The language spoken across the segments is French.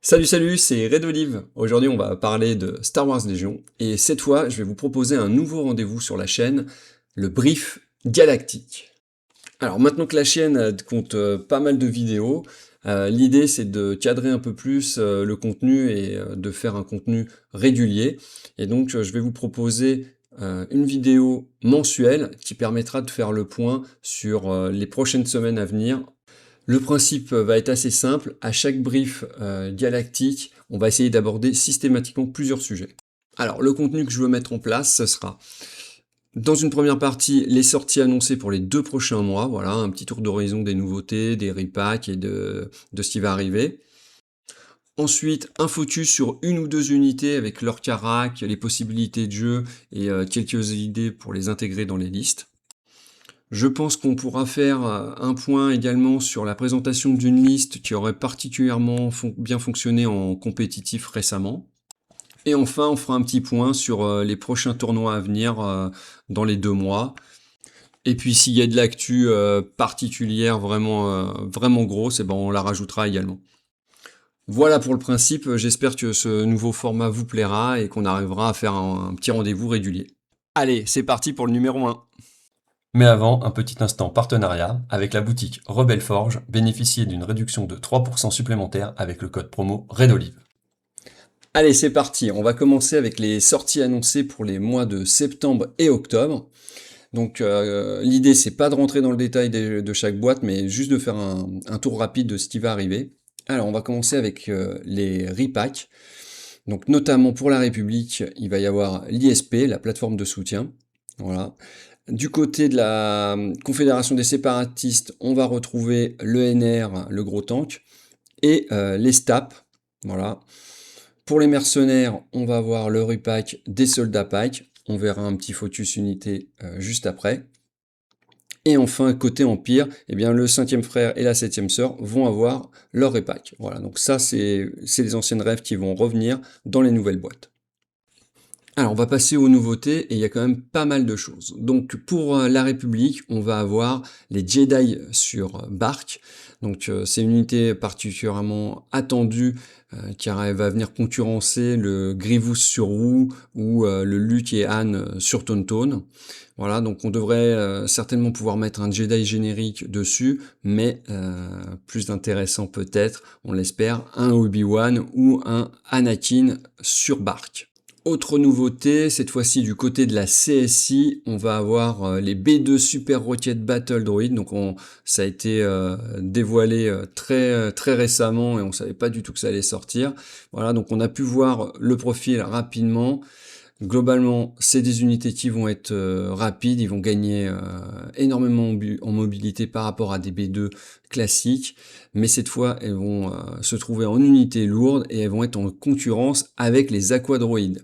Salut salut, c'est Red Olive. Aujourd'hui on va parler de Star Wars Légion, et cette fois je vais vous proposer un nouveau rendez-vous sur la chaîne, le Brief Galactique. Alors maintenant que la chaîne compte pas mal de vidéos, l'idée c'est de cadrer un peu plus le contenu et de faire un contenu régulier. Et donc je vais vous proposer une vidéo mensuelle qui permettra de faire le point sur les prochaines semaines à venir. Le principe va être assez simple. À chaque brief galactique, on va essayer d'aborder systématiquement plusieurs sujets. Alors, le contenu que je veux mettre en place, ce sera, dans une première partie, les sorties annoncées pour les 2 prochains mois. Voilà, un petit tour d'horizon des nouveautés, des repacks et de ce qui va arriver. Ensuite, un focus sur une ou deux unités avec leur carac, les possibilités de jeu et quelques idées pour les intégrer dans les listes. Je pense qu'on pourra faire un point également sur la présentation d'une liste qui aurait particulièrement bien fonctionné en compétitif récemment. Et enfin, on fera un petit point sur les prochains tournois à venir dans les 2 mois. Et puis s'il y a de l'actu particulière vraiment grosse, eh ben, on la rajoutera également. Voilà pour le principe, j'espère que ce nouveau format vous plaira et qu'on arrivera à faire un petit rendez-vous régulier. Allez, c'est parti pour le numéro 1. Mais avant, un petit instant partenariat avec la boutique Rebelle Forge, bénéficiez d'une réduction de 3% supplémentaire avec le code promo REDOLIVE. Allez, c'est parti. On va commencer avec les sorties annoncées pour les mois de septembre et octobre. Donc l'idée, c'est pas de rentrer dans le détail de chaque boîte, mais juste de faire un tour rapide de ce qui va arriver. Alors, on va commencer avec les repacks. Donc notamment pour la République, il va y avoir l'ISP, la plateforme de soutien. Voilà. Du côté de la Confédération des séparatistes, on va retrouver l'ENR, le gros tank, et les STAP. Voilà. Pour les mercenaires, on va avoir le repack des soldats pack. On verra un petit focus unité juste après. Et enfin, côté Empire, eh bien, le 5e frère et la 7e sœur vont avoir leur repack. Voilà, donc ça, c'est les anciennes rêves qui vont revenir dans les nouvelles boîtes. Alors, on va passer aux nouveautés, et il y a quand même pas mal de choses. Donc, pour la République, on va avoir les Jedi sur Bark. Donc, c'est une unité particulièrement attendue, car elle va venir concurrencer le Grievous sur Wu ou le Luke et Han sur Tauntaun. Voilà, donc on devrait certainement pouvoir mettre un Jedi générique dessus, mais plus intéressant peut-être, on l'espère, un Obi-Wan ou un Anakin sur Bark. Autre nouveauté, cette fois-ci du côté de la CSI, on va avoir les B2 Super Rocket Battle Droid. Donc ça a été dévoilé très récemment et on savait pas du tout que ça allait sortir. Voilà, donc on a pu voir le profil rapidement. Globalement, c'est des unités qui vont être rapides, ils vont gagner énormément en mobilité par rapport à des B2 classiques, mais cette fois, elles vont se trouver en unités lourdes et elles vont être en concurrence avec les aquadroïdes.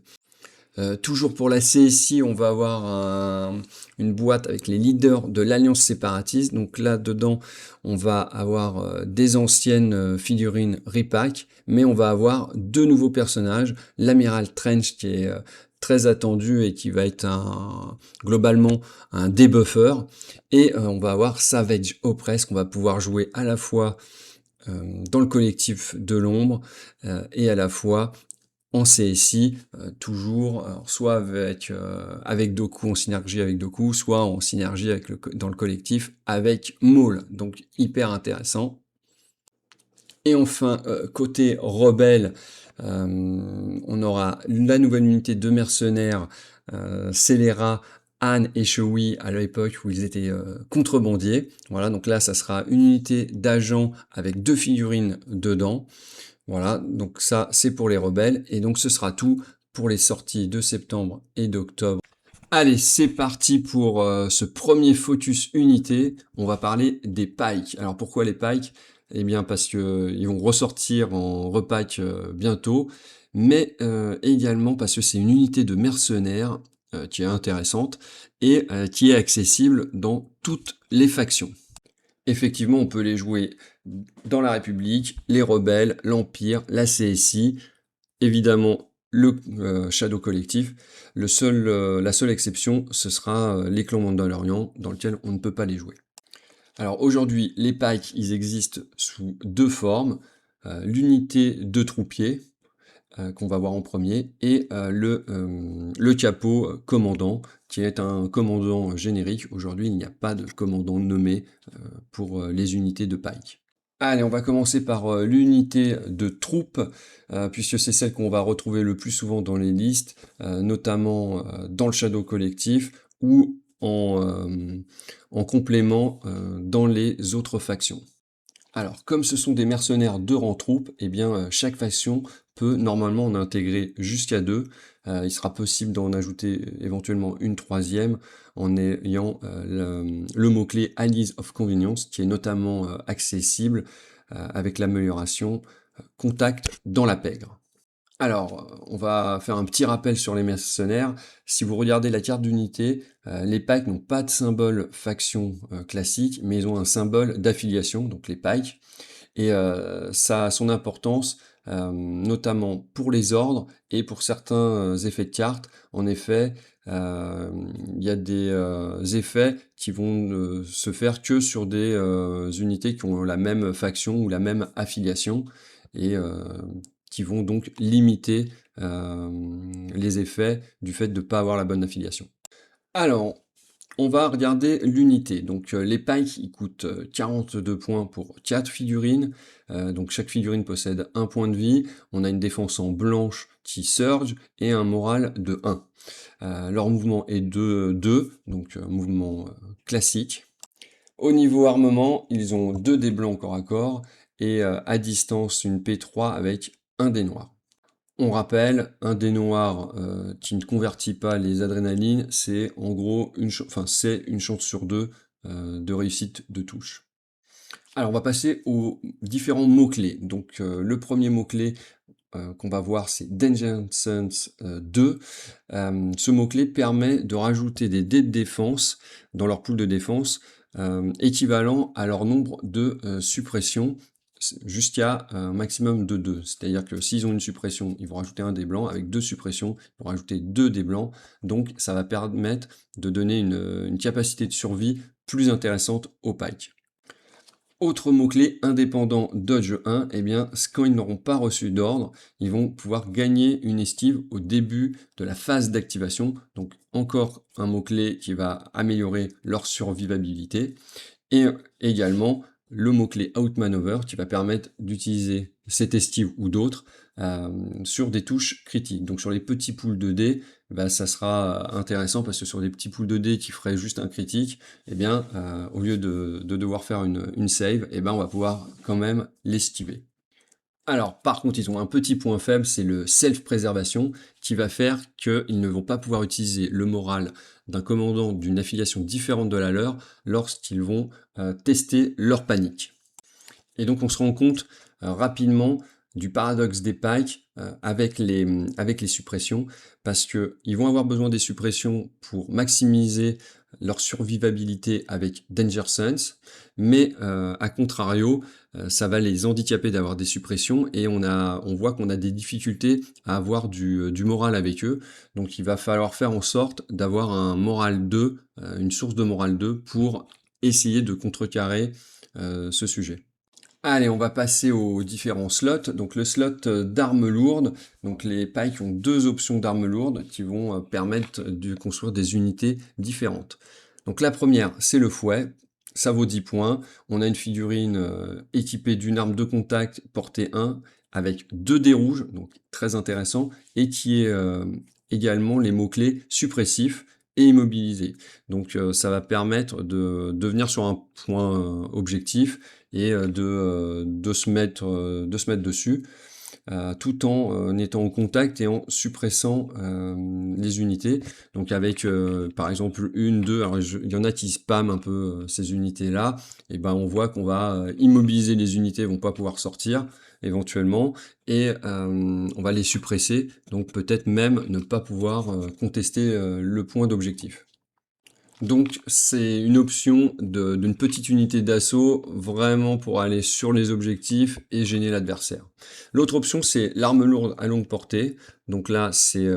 Toujours pour la CSI, on va avoir une boîte avec les leaders de l'Alliance séparatiste. Donc là, dedans, on va avoir des anciennes figurines repack, mais on va avoir 2 nouveaux personnages. L'Amiral Trench, qui est très attendu et qui va être globalement un debuffer. Et on va avoir Savage Opress, qu'on va pouvoir jouer à la fois dans le collectif de l'ombre et à la fois en CSI, toujours, alors soit avec Doku, en synergie avec Doku, soit en synergie avec dans le collectif avec Maul, donc hyper intéressant. Et enfin, côté rebelle, on aura la nouvelle unité de mercenaires, Scélérat, Han et Chewie à l'époque où ils étaient contrebandiers. Voilà, donc là, ça sera une unité d'agents avec 2 figurines dedans. Voilà, donc ça c'est pour les rebelles, et donc ce sera tout pour les sorties de septembre et d'octobre. Allez, c'est parti pour ce premier focus unité. On va parler des pikes. Alors pourquoi les pikes? Eh bien parce que ils vont ressortir en repack bientôt, mais également parce que c'est une unité de mercenaires qui est intéressante et qui est accessible dans toutes les factions. Effectivement, on peut les jouer dans la République, les rebelles, l'Empire, la CSI, évidemment le Shadow Collectif. La seule exception, ce sera les clans Mandalorian, dans lequel on ne peut pas les jouer. Alors aujourd'hui, les packs, ils existent sous 2 formes. l'unité de troupier, qu'on va voir en premier, et le capot commandant, qui est un commandant générique. Aujourd'hui, il n'y a pas de commandant nommé pour les unités de pike. Allez, on va commencer par l'unité de troupe, puisque c'est celle qu'on va retrouver le plus souvent dans les listes, notamment dans le Shadow collectif, ou en complément dans les autres factions. Alors, comme ce sont des mercenaires de rang troupe, eh bien, chaque faction peut normalement en intégrer jusqu'à 2. Il sera possible d'en ajouter éventuellement une troisième en ayant le mot-clé Allies of Convenience, qui est notamment accessible avec l'amélioration Contact dans la pègre. Alors, on va faire un petit rappel sur les mercenaires. Si vous regardez la carte d'unité, les pikes n'ont pas de symbole faction classique, mais ils ont un symbole d'affiliation, donc les pikes. Et ça a son importance, notamment pour les ordres et pour certains effets de carte. En effet, il y a des effets qui vont se faire que sur des unités qui ont la même faction ou la même affiliation, et qui vont donc limiter les effets du fait de ne pas avoir la bonne affiliation. Alors, on va regarder l'unité. Donc les pikes, ils coûtent 42 points pour 4 figurines. Donc chaque figurine possède 1 point de vie. On a une défense en blanche qui surge et un moral de 1. Leur mouvement est de 2, donc mouvement classique. Au niveau armement, ils ont 2 dés blancs corps à corps et à distance une P3 avec un dé noir. On rappelle, un dé noir qui ne convertit pas les adrénalines, c'est en gros une chance sur 2 de réussite de touche. Alors on va passer aux différents mots-clés. Donc le premier mot-clé qu'on va voir, c'est Danger Sense 2. Ce mot-clé permet de rajouter des dés de défense dans leur pool de défense, équivalent à leur nombre de suppressions, jusqu'à un maximum de 2. C'est-à-dire que s'ils ont une suppression, ils vont rajouter un dé blanc. Avec 2 suppressions, ils vont rajouter 2 dés blancs. Donc ça va permettre de donner une capacité de survie plus intéressante aux pikes. Autre mot-clé indépendant Dodge 1, eh bien, quand ils n'auront pas reçu d'ordre, ils vont pouvoir gagner une esquive au début de la phase d'activation. Donc encore un mot-clé qui va améliorer leur survivabilité. Et également le mot-clé Outmaneuver qui va permettre d'utiliser cette esquive ou d'autres sur des touches critiques. Donc sur les petits pools de dés, ça sera intéressant parce que sur des petits pools de dés qui feraient juste un critique, eh bien, au lieu de devoir faire une save, eh ben, on va pouvoir quand même l'esquiver. Alors, par contre, ils ont un petit point faible, c'est le self-préservation, qui va faire qu'ils ne vont pas pouvoir utiliser le moral d'un commandant d'une affiliation différente de la leur lorsqu'ils vont tester leur panique. Et donc, on se rend compte rapidement du paradoxe des pikes avec les suppressions, parce qu'ils vont avoir besoin des suppressions pour maximiser leur survivabilité avec Danger Sense, mais à contrario, ça va les handicaper d'avoir des suppressions, et on voit qu'on a des difficultés à avoir du moral avec eux. Donc il va falloir faire en sorte d'avoir un moral 2, une source de moral 2 pour essayer de contrecarrer ce sujet. Allez, on va passer aux différents slots. Donc le slot d'armes lourdes, donc les pikes ont 2 options d'armes lourdes qui vont permettre de construire des unités différentes. Donc la première, c'est le fouet, ça vaut 10 points. On a une figurine équipée d'une arme de contact portée 1 avec 2 dés rouges, donc très intéressant, et qui est également les mots-clés suppressifs et immobilisé. Donc ça va permettre de venir sur un point objectif et de se mettre dessus, tout en étant en contact et en suppressant les unités. Donc avec par exemple 1, 2, alors il y en a qui spamment un peu ces unités-là, et ben on voit qu'on va immobiliser les unités, vont pas pouvoir sortir éventuellement, et on va les suppresser, donc peut-être même ne pas pouvoir contester le point d'objectif. Donc c'est une option d'une petite unité d'assaut, vraiment pour aller sur les objectifs et gêner l'adversaire. L'autre option, c'est l'arme lourde à longue portée. Donc là, c'est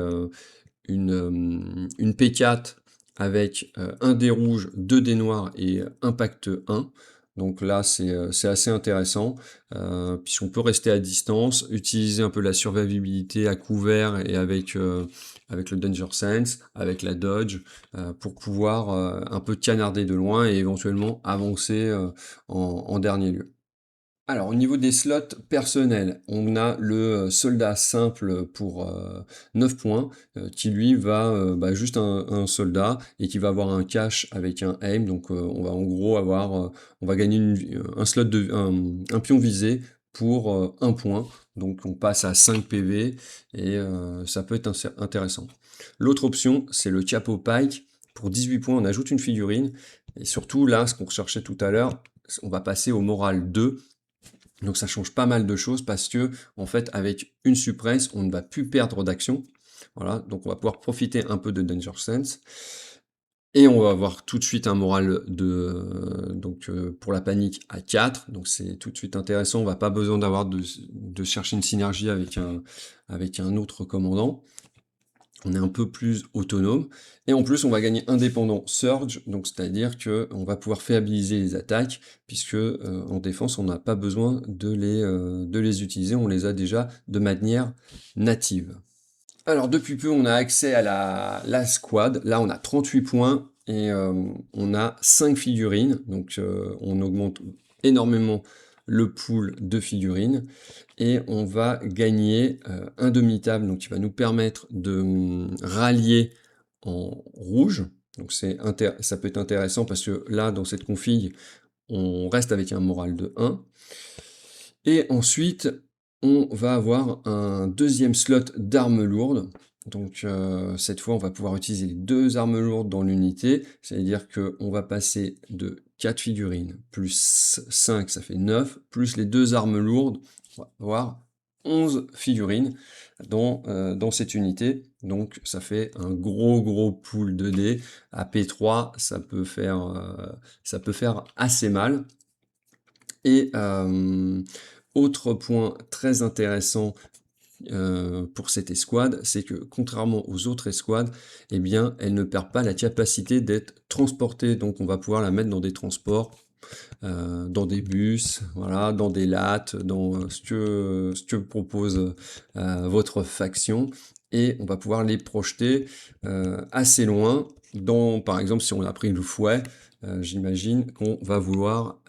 une P4 avec un dé rouge, 2 dés noirs et impact 1. Donc là, c'est assez intéressant, puisqu'on peut rester à distance, utiliser un peu la survivabilité à couvert et avec le Danger Sense, avec la Dodge, pour pouvoir un peu canarder de loin et éventuellement avancer en dernier lieu. Alors, au niveau des slots personnels, on a le soldat simple pour 9 points, qui lui va juste un soldat et qui va avoir un cache avec un aim. Donc, on va en gros on va gagner un slot un pion visé pour 1 point. Donc, on passe à 5 PV et ça peut être intéressant. L'autre option, c'est le Chapeau Pike. Pour 18 points, on ajoute une figurine. Et surtout, là, ce qu'on recherchait tout à l'heure, on va passer au moral 2. Donc ça change pas mal de choses parce que, en fait, avec une suppresse, on ne va plus perdre d'action. Voilà, donc on va pouvoir profiter un peu de Danger Sense. Et on va avoir tout de suite un moral pour la panique à 4. Donc c'est tout de suite intéressant. On va pas besoin de chercher une synergie avec un autre commandant. On est un peu plus autonome, et en plus on va gagner indépendant surge, donc c'est-à-dire que on va pouvoir fiabiliser les attaques, puisque en défense on n'a pas besoin de les utiliser, on les a déjà de manière native. Alors depuis peu on a accès à la squad, là on a 38 points, et on a 5 figurines, donc on augmente énormément le pool de figurines, et on va gagner Indomitable, donc qui va nous permettre de rallier en rouge. Donc ça peut être intéressant parce que là, dans cette config, on reste avec un moral de 1. Et ensuite, on va avoir un deuxième slot d'armes lourdes. Donc cette fois, on va pouvoir utiliser les 2 armes lourdes dans l'unité, c'est-à-dire qu'on va passer de 4 figurines, plus 5, ça fait 9, plus les 2 armes lourdes, on va avoir 11 figurines dans cette unité. Donc ça fait un gros pool de dés. À P3, ça peut faire assez mal. Et autre point très intéressant pour cette escouade, c'est que contrairement aux autres escouades, eh bien, elle ne perd pas la capacité d'être transportée. Donc on va pouvoir la mettre dans des transports, dans des bus, voilà, dans des lattes, dans ce que propose votre faction. Et on va pouvoir les projeter assez loin. Par exemple, si on a pris le fouet, j'imagine qu'on va vouloir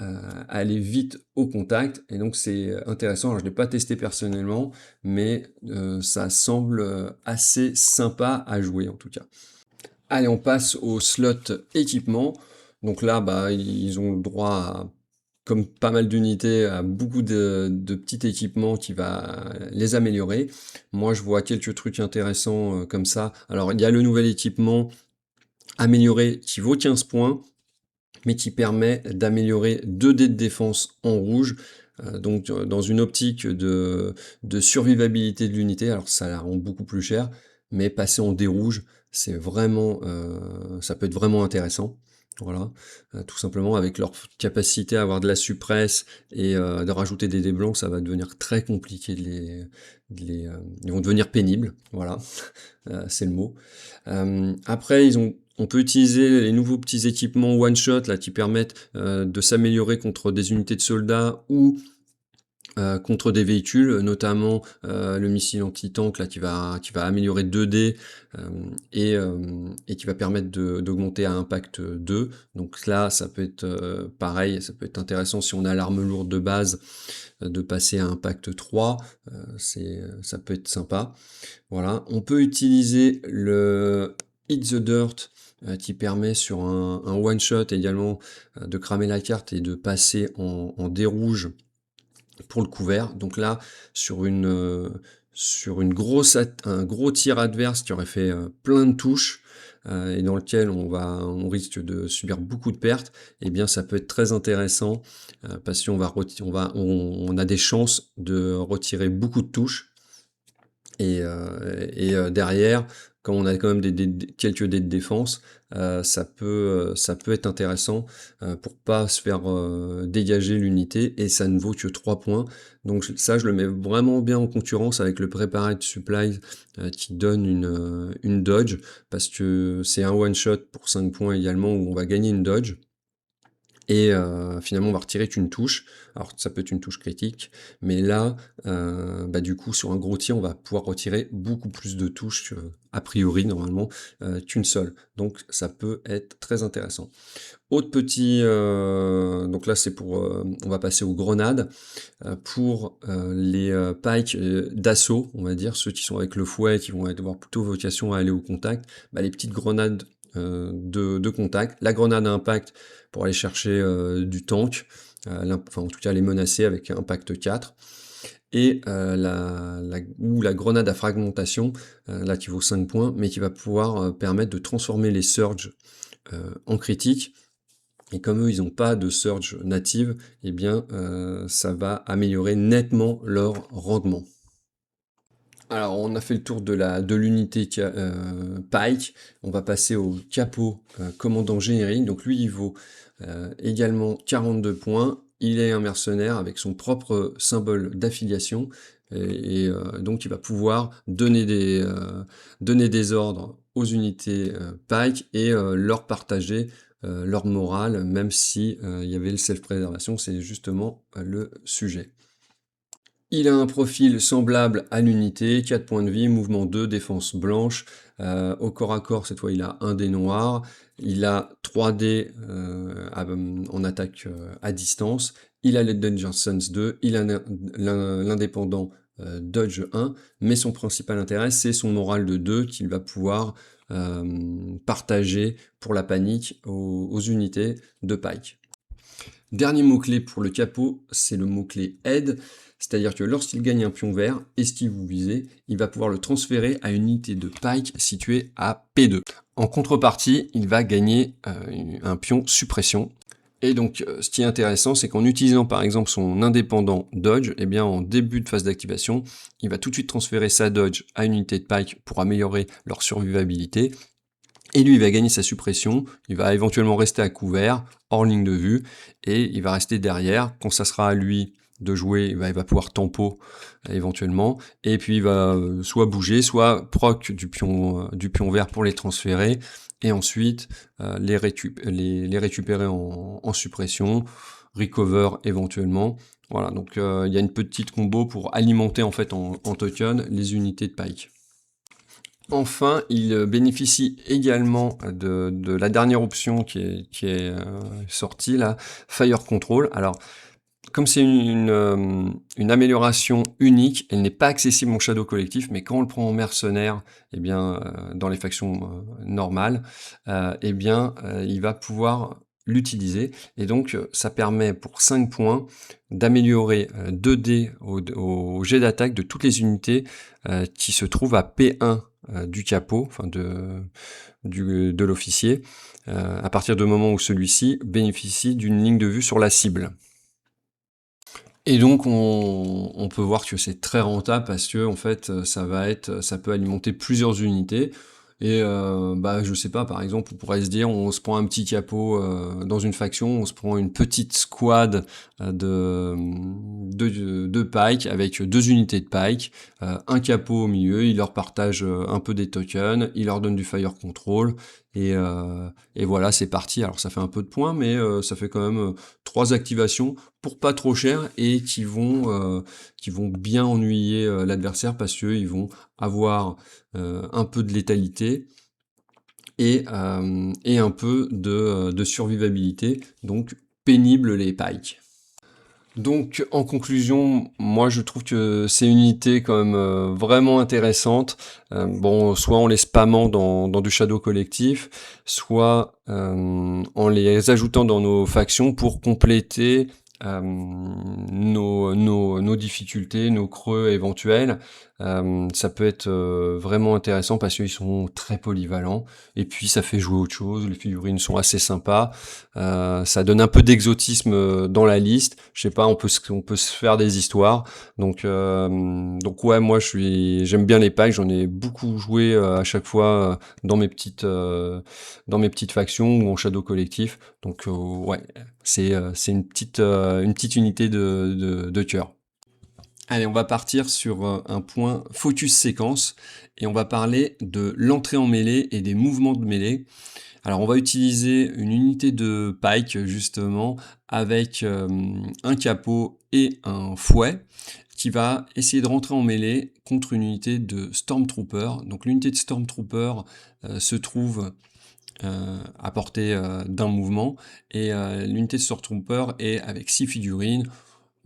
aller vite au contact, et donc c'est intéressant. Alors je ne l'ai pas testé personnellement, mais ça semble assez sympa à jouer en tout cas. Allez, on passe au slot équipement. Donc là, ils ont le droit à, comme pas mal d'unités, à beaucoup de petits équipements qui va les améliorer. Moi, je vois quelques trucs intéressants comme ça. Alors, il y a le nouvel équipement amélioré qui vaut 15 points, mais qui permet d'améliorer 2 dés de défense en rouge, donc dans une optique de survivabilité de l'unité. Alors ça la rend beaucoup plus cher, mais passer en dés rouges, c'est vraiment, ça peut être vraiment intéressant. Voilà, tout simplement avec leur capacité à avoir de la suppresse et de rajouter des dés blancs, ça va devenir très compliqué ils vont devenir pénibles, voilà, c'est le mot. Après, on peut utiliser les nouveaux petits équipements one-shot là qui permettent de s'améliorer contre des unités de soldats ou contre des véhicules, notamment le missile anti-tank là qui va améliorer 2D et qui va permettre d'augmenter à impact 2. Donc là, ça peut être pareil, ça peut être intéressant si on a l'arme lourde de base de passer à impact 3, ça peut être sympa. Voilà, on peut utiliser le Hit the Dirt qui permet sur un one-shot également de cramer la carte et de passer en dés rouges pour le couvert. Donc là, sur un gros tir adverse qui aurait fait plein de touches et dans lequel on risque de subir beaucoup de pertes, eh bien ça peut être très intéressant parce qu'on on a des chances de retirer beaucoup de touches. Et derrière, quand on a quand même quelques dés de défense, ça peut être intéressant pour pas se faire dégager l'unité, et ça ne vaut que 3 points. Donc ça, je le mets vraiment bien en concurrence avec le Prepared Supplies qui donne une dodge, parce que c'est un one-shot pour 5 points également où on va gagner une dodge. Et finalement, on va retirer qu'une touche. Alors, ça peut être une touche critique, mais là, bah, du coup, sur un gros tir, on va pouvoir retirer beaucoup plus de touches, a priori, normalement, qu'une seule. Donc, ça peut être très intéressant. Autre petit, donc là, c'est pour, on va passer aux grenades. Pour les pikes d'assaut, on va dire, ceux qui sont avec le fouet, qui vont avoir plutôt vocation à aller au contact, bah, les petites grenades de contact, la grenade à impact pour aller chercher du tank, enfin en tout cas les menacer avec impact 4, et ou la grenade à fragmentation, là qui vaut 5 points, mais qui va pouvoir permettre de transformer les surges en critique. Et comme eux, ils n'ont pas de surge native, eh bien, ça va améliorer nettement leur rendement. Alors, on a fait le tour de l'unité Pike. On va passer au capot commandant générique. Donc lui, il vaut également 42 points. Il est un mercenaire avec son propre symbole d'affiliation. Donc, il va pouvoir donner des ordres aux unités Pike et leur partager leur morale, même si il y avait le self-préservation, c'est justement le sujet. Il a un profil semblable à l'unité, 4 points de vie, mouvement 2, défense blanche. Au corps à corps, cette fois, il a un dé noir. Il a 3 dés en attaque à distance. Il a les Danger Sense 2. Il a l'indépendant Dodge 1. Mais son principal intérêt, c'est son moral de 2 qu'il va pouvoir partager pour la panique aux unités de Pike. Dernier mot-clé pour le capot, c'est le mot-clé aide, c'est-à-dire que lorsqu'il gagne un pion vert, esquive vous visez, il va pouvoir le transférer à une unité de Pike située à P2. En contrepartie, il va gagner un pion suppression. Et donc, ce qui est intéressant, c'est qu'en utilisant par exemple son indépendant Dodge, eh bien en début de phase d'activation, il va tout de suite transférer sa Dodge à une unité de Pike pour améliorer leur survivabilité. Et lui, il va gagner sa suppression, il va éventuellement rester à couvert, hors ligne de vue, et il va rester derrière. Quand ça sera à lui de jouer, il va pouvoir tempo éventuellement, et puis il va soit bouger, soit proc du pion vert pour les transférer, et ensuite les récupérer en suppression, recover éventuellement. Voilà, donc il y a une petite combo pour alimenter en fait en token les unités de Pike. Enfin, il bénéficie également de la dernière option qui est sortie, là, Fire Control. Alors, comme c'est une amélioration unique, elle n'est pas accessible en Shadow collectif, mais quand on le prend en mercenaire, eh bien, dans les factions normales, eh bien, il va pouvoir l'utiliser. Et donc, ça permet pour 5 points d'améliorer 2 dés au jet d'attaque de toutes les unités qui se trouvent à P1 du capot, enfin de l'officier, à partir du moment où celui-ci bénéficie d'une ligne de vue sur la cible. Et donc on peut voir que c'est très rentable parce que en fait ça peut alimenter plusieurs unités. Et bah je sais pas, par exemple, on pourrait se dire on se prend un petit capot dans une faction, on se prend une petite squad de Pike avec 2 unités de Pike, un capot au milieu, il leur partage un peu des tokens, il leur donne du fire control, et voilà, c'est parti. Alors ça fait un peu de points, mais ça fait quand même 3 activations pour pas trop cher et qui vont bien ennuyer l'adversaire parce qu'ils vont avoir un peu de létalité et un peu de survivabilité, donc pénible les pikes. Donc en conclusion, moi je trouve que c'est une unité quand même vraiment intéressante. Bon, soit en les spammant dans du shadow collectif, soit en les ajoutant dans nos factions pour compléter nos difficultés, nos creux éventuels. Ça peut être vraiment intéressant parce qu'ils sont très polyvalents, et puis ça fait jouer autre chose, les figurines sont assez sympas, ça donne un peu d'exotisme dans la liste, je sais pas, on peut se faire des histoires, donc ouais, moi j'aime bien les packs, j'en ai beaucoup joué à chaque fois dans mes petites factions ou en shadow collectif, donc ouais, c'est une petite unité de cœur. Allez, on va partir sur un point focus séquence et on va parler de l'entrée en mêlée et des mouvements de mêlée. Alors on va utiliser une unité de pike justement avec un capot et un fouet qui va essayer de rentrer en mêlée contre une unité de Stormtrooper. Donc l'unité de Stormtrooper se trouve à portée d'un mouvement et l'unité de Stormtrooper est avec 6 figurines.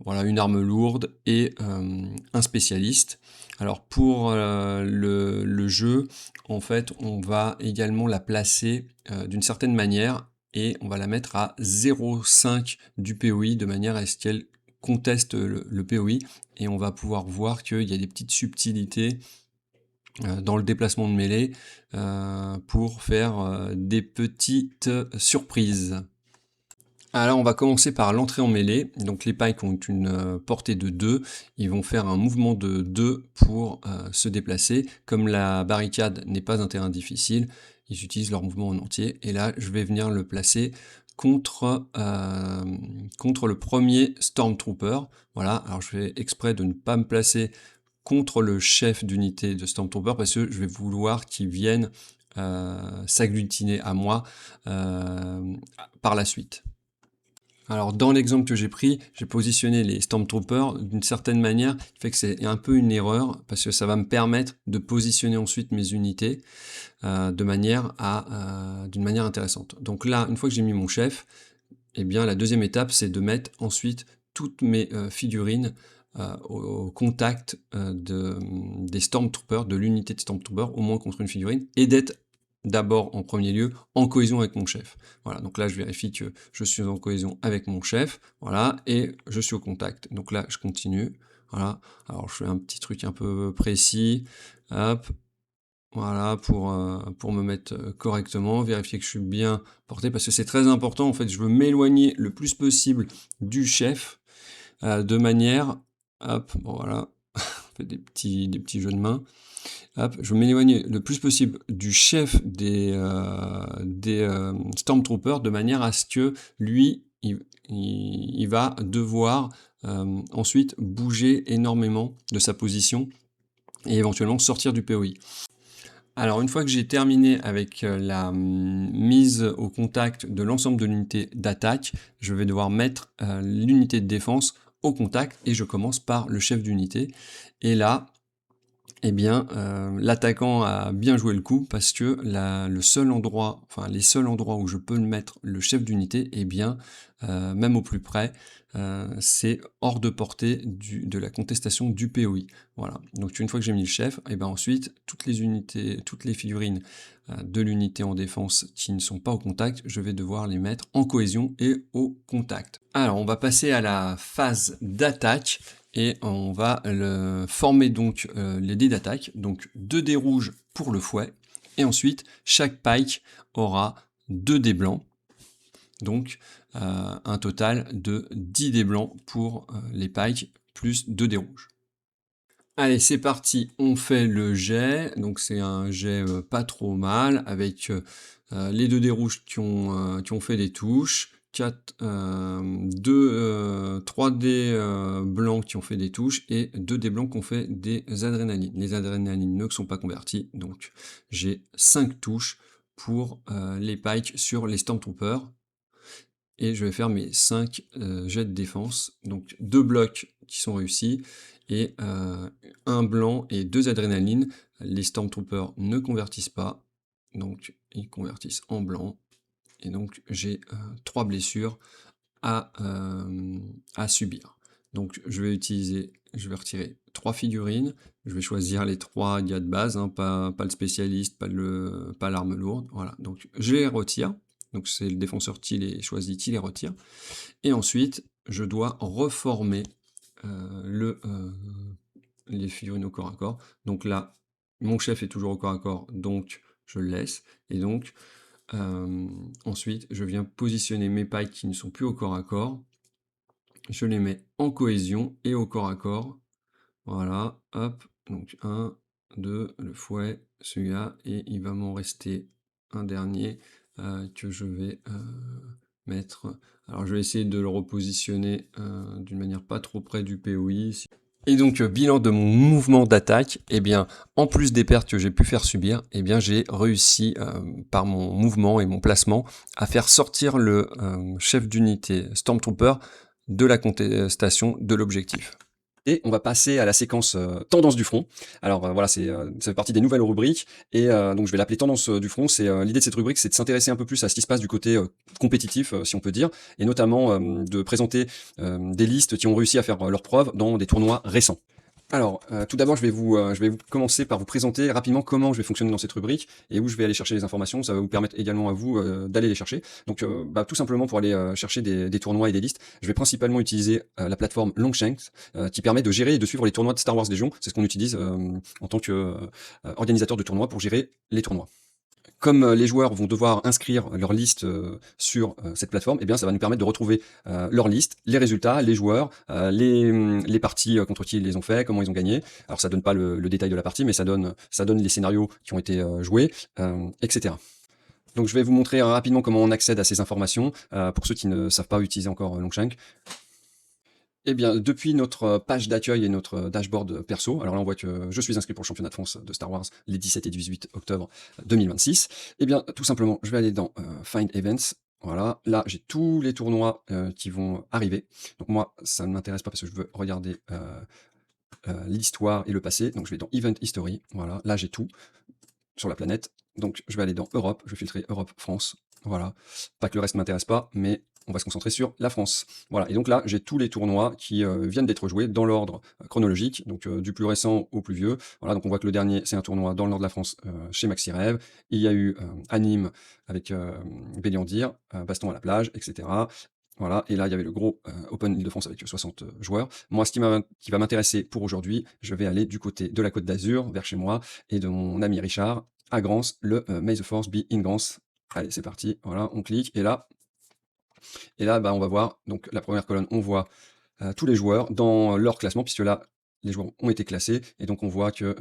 Voilà, une arme lourde et un spécialiste. Alors pour le jeu, en fait, on va également la placer d'une certaine manière et on va la mettre à 0,5 du POI de manière à ce qu'elle conteste le POI et on va pouvoir voir qu'il y a des petites subtilités dans le déplacement de mêlée pour faire des petites surprises. Alors on va commencer par l'entrée en mêlée. Donc les pikes ont une portée de 2. Ils vont faire un mouvement de 2 pour se déplacer. Comme la barricade n'est pas un terrain difficile, ils utilisent leur mouvement en entier. Et là, je vais venir le placer contre le premier Stormtrooper. Voilà, alors je fais exprès de ne pas me placer contre le chef d'unité de Stormtrooper parce que je vais vouloir qu'il vienne s'agglutiner à moi par la suite. Alors dans l'exemple que j'ai pris, j'ai positionné les Stormtroopers d'une certaine manière, qui fait que c'est un peu une erreur, parce que ça va me permettre de positionner ensuite mes unités d'une manière intéressante. Donc là, une fois que j'ai mis mon chef, eh bien la deuxième étape, c'est de mettre ensuite toutes mes figurines au contact des Stormtroopers, de l'unité de Stormtroopers, au moins contre une figurine, et d'être d'abord en premier lieu en cohésion avec mon chef. Voilà, donc là je vérifie que je suis en cohésion avec mon chef, voilà, et je suis au contact. Donc là je continue, voilà, alors je fais un petit truc un peu précis, hop, voilà, pour me mettre correctement, vérifier que je suis bien porté, parce que c'est très important, en fait, je veux m'éloigner le plus possible du chef, de manière, hop, bon voilà, on fait des petits jeux de main, hop, je veux m'éloigner le plus possible du chef des Stormtroopers, de manière à ce que lui, il va devoir ensuite bouger énormément de sa position et éventuellement sortir du POI. Alors une fois que j'ai terminé avec la mise au contact de l'ensemble de l'unité d'attaque, je vais devoir mettre l'unité de défense au contact et je commence par le chef d'unité. Et là, eh bien, l'attaquant a bien joué le coup parce que les seuls endroits où je peux mettre le chef d'unité, eh bien, même au plus près, c'est hors de portée de la contestation du POI. Voilà. Donc une fois que j'ai mis le chef, et ben ensuite toutes les figurines de l'unité en défense qui ne sont pas au contact, je vais devoir les mettre en cohésion et au contact. Alors on va passer à la phase d'attaque et on va former donc les dés d'attaque, donc 2 dés rouges pour le fouet, et ensuite chaque pike aura 2 dés blancs, donc un total de 10 dés blancs pour les pikes, plus 2 dés rouges. Allez, c'est parti, on fait le jet, donc c'est un jet pas trop mal, avec les 2 dés rouges qui ont fait des touches, 3 dés blancs qui ont fait des touches, et 2 dés blancs qui ont fait des adrénalines. Les adrénalines ne sont pas converties, donc j'ai 5 touches pour les pikes sur les Stormtroopers, et je vais faire mes 5 jets de défense, donc 2 blocs qui sont réussis, et un blanc et 2 adrénalines. Les Stormtroopers ne convertissent pas, donc ils convertissent en blanc, et donc j'ai 3 blessures à subir. Donc je vais retirer 3 figurines, je vais choisir les 3 gars de base, hein, pas le spécialiste, pas l'arme lourde, voilà, donc je les retire. Donc c'est le défenseur qui les choisit, qui les retire. Et ensuite, je dois reformer les figurines au corps à corps. Donc là, mon chef est toujours au corps à corps, donc je le laisse. Et donc, ensuite, je viens positionner mes pikes qui ne sont plus au corps à corps. Je les mets en cohésion et au corps à corps. Voilà, hop. Donc 1, 2, le fouet, celui-là, et il va m'en rester un dernier que je vais mettre. Alors je vais essayer de le repositionner d'une manière pas trop près du POI. Et donc, bilan de mon mouvement d'attaque, eh bien, en plus des pertes que j'ai pu faire subir, eh bien, j'ai réussi, par mon mouvement et mon placement, à faire sortir le chef d'unité Stormtrooper de la contestation de l'objectif. Et on va passer à la séquence tendance du front. Alors voilà, ça fait partie des nouvelles rubriques, et donc je vais l'appeler tendance du front. L'idée de cette rubrique, c'est de s'intéresser un peu plus à ce qui se passe du côté compétitif, si on peut dire, et notamment de présenter des listes qui ont réussi à faire leurs preuves dans des tournois récents. Alors, tout d'abord, je vais vous commencer par vous présenter rapidement comment je vais fonctionner dans cette rubrique et où je vais aller chercher les informations. Ça va vous permettre également à vous d'aller les chercher. Donc, tout simplement pour aller chercher des tournois et des listes, je vais principalement utiliser la plateforme Longshanks qui permet de gérer et de suivre les tournois de Star Wars Légion. C'est ce qu'on utilise en tant que organisateur de tournois pour gérer les tournois. Comme les joueurs vont devoir inscrire leur liste sur cette plateforme, eh bien ça va nous permettre de retrouver leur liste, les résultats, les joueurs, les parties contre qui ils les ont fait, comment ils ont gagné. Alors ça donne pas le détail de la partie, mais ça donne les scénarios qui ont été joués, etc. Donc je vais vous montrer rapidement comment on accède à ces informations pour ceux qui ne savent pas utiliser encore Longshank. Eh bien, depuis notre page d'accueil et notre dashboard perso, alors là on voit que je suis inscrit pour le championnat de France de Star Wars les 17 et 18 octobre 2026. Eh bien, tout simplement, je vais aller dans Find Events. Voilà, là j'ai tous les tournois qui vont arriver. Donc moi, ça ne m'intéresse pas parce que je veux regarder l'histoire et le passé. Donc je vais dans Event History. Voilà, là j'ai tout sur la planète. Donc je vais aller dans Europe, je vais filtrer Europe, France. Voilà, pas que le reste ne m'intéresse pas, mais on va se concentrer sur la France. Voilà, et donc là, j'ai tous les tournois qui viennent d'être joués dans l'ordre chronologique, donc du plus récent au plus vieux. Voilà, donc on voit que le dernier, c'est un tournoi dans le nord de la France chez Maxi Rêve. Il y a eu Anime avec Béliandir, Baston à la plage, etc. Voilà, et là, il y avait le gros Open Île-de-France avec 60 joueurs. Moi, ce qui va m'intéresser pour aujourd'hui, je vais aller du côté de la Côte d'Azur, vers chez moi, et de mon ami Richard, à Grance, le May the Force be in Grance. Allez, c'est parti, voilà, on clique, et là, bah, on va voir, donc la première colonne, on voit tous les joueurs dans leur classement, puisque là, les joueurs ont été classés, et donc on voit que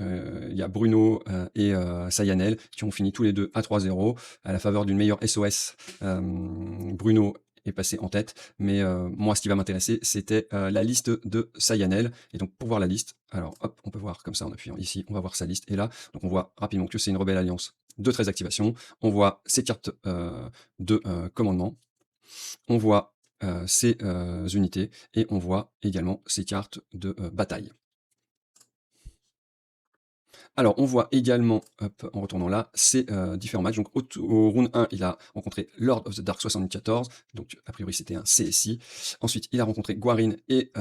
il y a Bruno et Sayanel qui ont fini tous les deux à 3-0, à la faveur d'une meilleure SOS. Bruno est passé en tête, mais moi, ce qui va m'intéresser, c'était la liste de Sayanel, et donc pour voir la liste, alors hop, on peut voir comme ça en appuyant ici, on va voir sa liste, et là, donc on voit rapidement que c'est une Rebelle Alliance de 13 activations, on voit ses cartes de commandement, on voit ses unités, et on voit également ses cartes de bataille. Alors, on voit également, hop, en retournant là, ces différents matchs. Donc, au round 1, il a rencontré Lord of the Dark 74, donc a priori c'était un CSI. Ensuite, il a rencontré Guarin et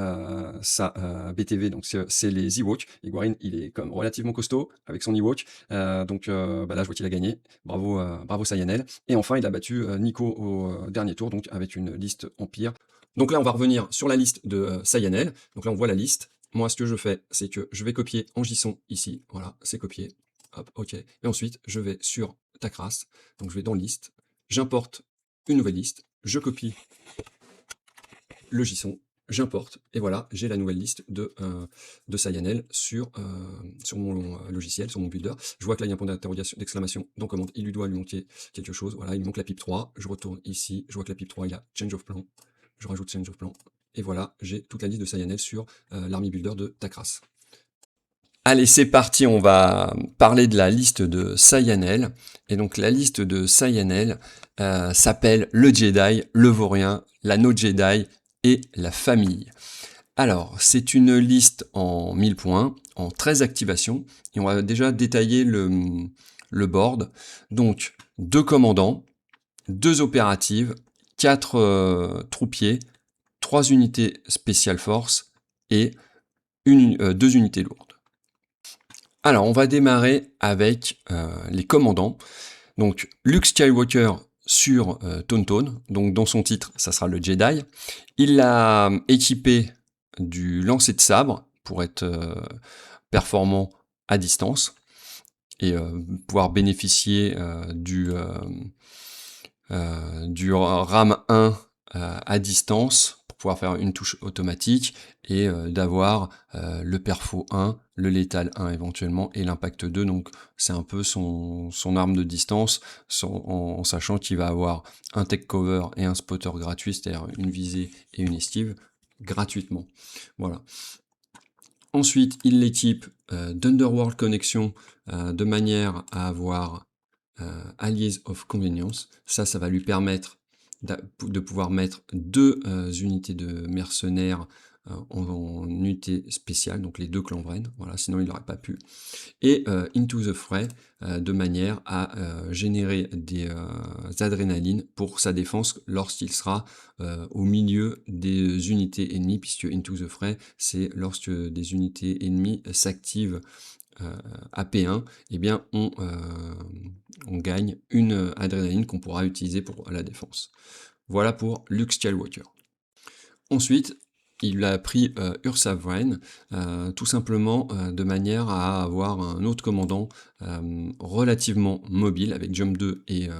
sa BTV, donc c'est les Ewoks. Et Guarin, il est comme relativement costaud avec son Ewok. Donc bah là, je vois qu'il a gagné. Bravo, bravo Sayanel. Et enfin, il a battu Nico au dernier tour, donc avec une liste Empire. Donc là, on va revenir sur la liste de Sayanel. Donc là, on voit la liste. Moi, ce que je fais, c'est que je vais copier en JSON ici. Voilà, c'est copié. Hop, OK. Et ensuite, je vais sur Tacras. Donc, je vais dans liste. J'importe une nouvelle liste. Je copie le JSON. J'importe. Et voilà, j'ai la nouvelle liste de Sayanel sur mon logiciel, sur mon builder. Je vois que là, il y a un point d'exclamation dans commande. Il lui doit lui manquer quelque chose. Voilà, il me manque la pipe 3. Je retourne ici. Je vois que la pipe 3, il y a Change of Plan. Je rajoute Change of Plan. Et voilà, j'ai toute la liste de Sayanel sur l'Army Builder de Tacras. Allez, c'est parti, on va parler de la liste de Sayanel. Et donc la liste de Sayanel s'appelle le Jedi, le Vaurien, l'anneau Jedi et la famille. Alors, c'est une liste en 1000 points, en 13 activations, et on va déjà détailler le board. Donc, 2 commandants, 2 opératives, 4 troupiers, 3 unités Special Force et 2 unités lourdes. Alors, on va démarrer avec les commandants. Donc, Luke Skywalker sur Tauntaun. Donc, dans son titre, ça sera le Jedi. Il l'a équipé du lancer de sabre pour être performant à distance et pouvoir bénéficier du RAM 1 à distance pour pouvoir faire une touche automatique et d'avoir le perfo 1, le létal 1 éventuellement et l'impact 2. Donc c'est un peu son arme de distance en sachant qu'il va avoir un tech cover et un spotter gratuit, c'est-à-dire une visée et une esquive gratuitement. Voilà. Ensuite, il l'équipe d'Underworld Connection de manière à avoir Allies of Convenience. Ça va lui permettre de pouvoir mettre 2 unités de mercenaires en unité spéciale, donc les 2 clans Vren, voilà, sinon il n'aurait pas pu. Et Into the Fray, de manière à générer des adrénalines pour sa défense lorsqu'il sera au milieu des unités ennemies, puisque Into the Fray, c'est lorsque des unités ennemies s'activent à P1, eh bien on gagne une adrénaline qu'on pourra utiliser pour la défense. Voilà pour Luke Skywalker. Ensuite, il a pris Ursa Vren, tout simplement de manière à avoir un autre commandant relativement mobile, avec Jump 2 et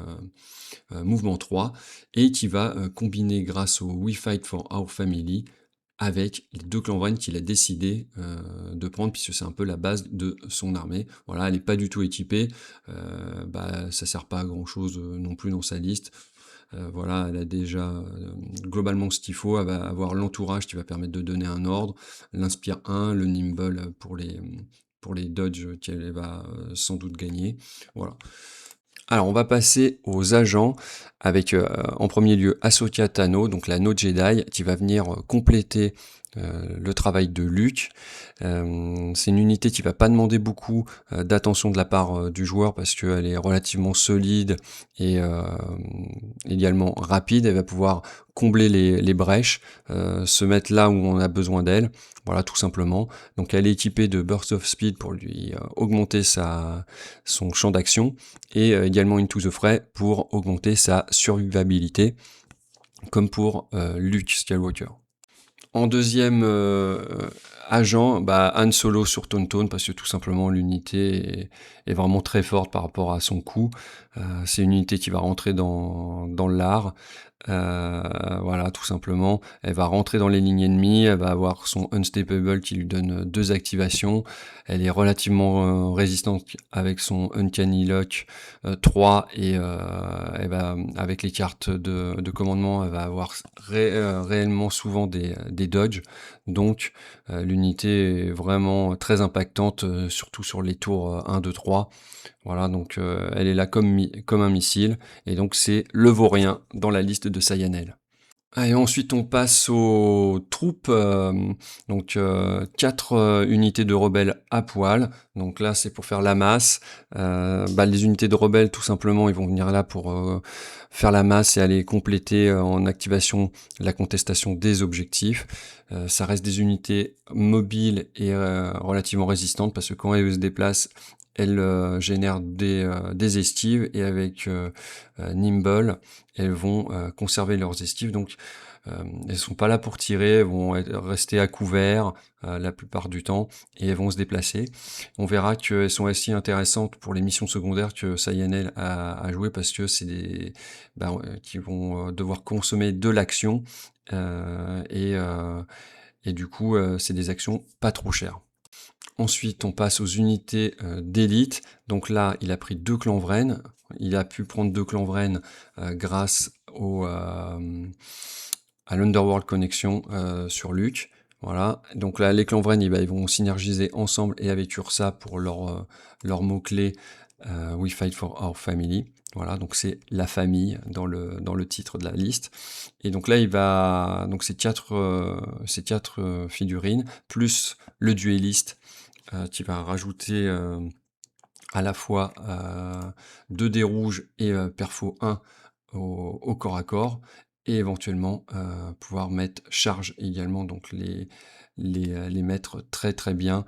Mouvement 3, et qui va combiner grâce au We Fight for Our Family avec les 2 clans Vren qu'il a décidé de prendre, puisque c'est un peu la base de son armée. Voilà, elle n'est pas du tout équipée, ça sert pas à grand chose non plus dans sa liste. Voilà, elle a déjà globalement ce qu'il faut, elle va avoir l'entourage qui va permettre de donner un ordre, l'Inspire 1, le Nimble pour les dodges qu'elle va sans doute gagner. Voilà. Alors on va passer aux agents avec en premier lieu Ahsoka Tano, donc la No Jedi, qui va venir compléter le travail de Luke. C'est une unité qui va pas demander beaucoup d'attention de la part du joueur parce qu'elle est relativement solide et également rapide. Elle va pouvoir combler les brèches, se mettre là où on a besoin d'elle, voilà tout simplement. Donc elle est équipée de Burst of Speed pour lui augmenter son champ d'action et également Into the Fray pour augmenter sa survivabilité comme pour Luke Skywalker. En deuxième agent, Han Solo sur Tauntaun, parce que tout simplement l'unité est vraiment très forte par rapport à son coût. C'est une unité qui va rentrer dans l'art. Voilà, tout simplement. Elle va rentrer dans les lignes ennemies, elle va avoir son Unstoppable qui lui donne 2 activations. Elle est relativement résistante avec son Uncanny Lock 3 et elle va, avec les cartes de commandement, elle va avoir réellement souvent des dodges. Donc l'unité est vraiment très impactante, surtout sur les tours 1, 2, 3. Voilà, donc elle est là comme un missile, et donc c'est le vaurien dans la liste de Sayanel. Et ensuite on passe aux troupes, donc 4 unités de rebelles à poil, donc là c'est pour faire la masse. Les unités de rebelles tout simplement ils vont venir là pour faire la masse et aller compléter en activation la contestation des objectifs. Ça reste des unités mobiles et relativement résistantes parce que quand elles se déplacent, elles génèrent des estives, et avec Nimble, elles vont conserver leurs estives, donc elles sont pas là pour tirer, elles vont rester à couvert la plupart du temps, et elles vont se déplacer. On verra qu'elles sont aussi intéressantes pour les missions secondaires que Sayanel a joué, parce que c'est des qui vont devoir consommer de l'action, et du coup c'est des actions pas trop chères. Ensuite, on passe aux unités d'élite. Donc là, il a pris 2 clans Vren. Il a pu prendre 2 clans Vren grâce à l'Underworld Connection sur Luke. Voilà. Donc là, les clans Vren, ils vont synergiser ensemble et avec Ursa pour leur mot-clé We Fight for Our Family. Voilà, donc c'est la famille dans le titre de la liste. Et donc là, donc ces quatre figurines, plus le dueliste, qui va rajouter à la fois 2 dés rouges et perfo 1 au corps à corps, et éventuellement pouvoir mettre charge également, donc les mettre très très bien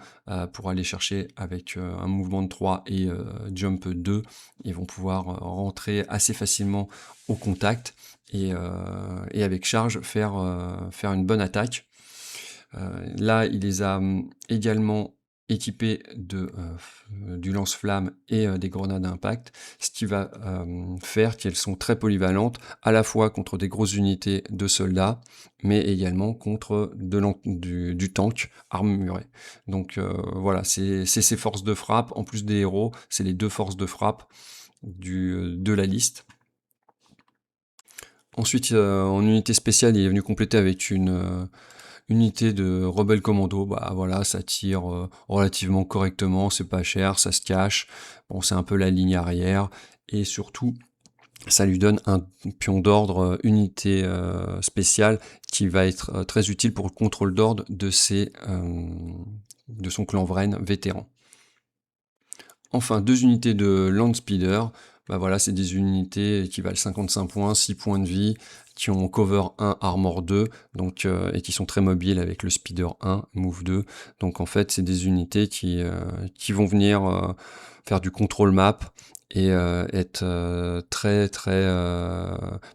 pour aller chercher avec un mouvement de 3 et jump 2. Ils vont pouvoir rentrer assez facilement au contact et avec charge faire une bonne attaque. Là, il les a également équipés du lance-flamme et des grenades à impact, ce qui va faire qu'elles sont très polyvalentes, à la fois contre des grosses unités de soldats, mais également contre du tank armuré. Donc voilà, c'est ces forces de frappe, en plus des héros, c'est les 2 forces de frappe de la liste. Ensuite, en unité spéciale, il est venu compléter avec une unité de Rebelle Commando, bah voilà, ça tire relativement correctement, c'est pas cher, ça se cache, bon c'est un peu la ligne arrière, et surtout ça lui donne un pion d'ordre unité spéciale qui va être très utile pour le contrôle d'ordre de son clan Vren vétéran. Enfin, 2 unités de Land Speeder, bah voilà, c'est des unités qui valent 55 points, 6 points de vie, qui ont cover 1, armor 2, donc, et qui sont très mobiles avec le speeder 1, move 2. Donc en fait, c'est des unités qui vont venir faire du contrôle map et être très très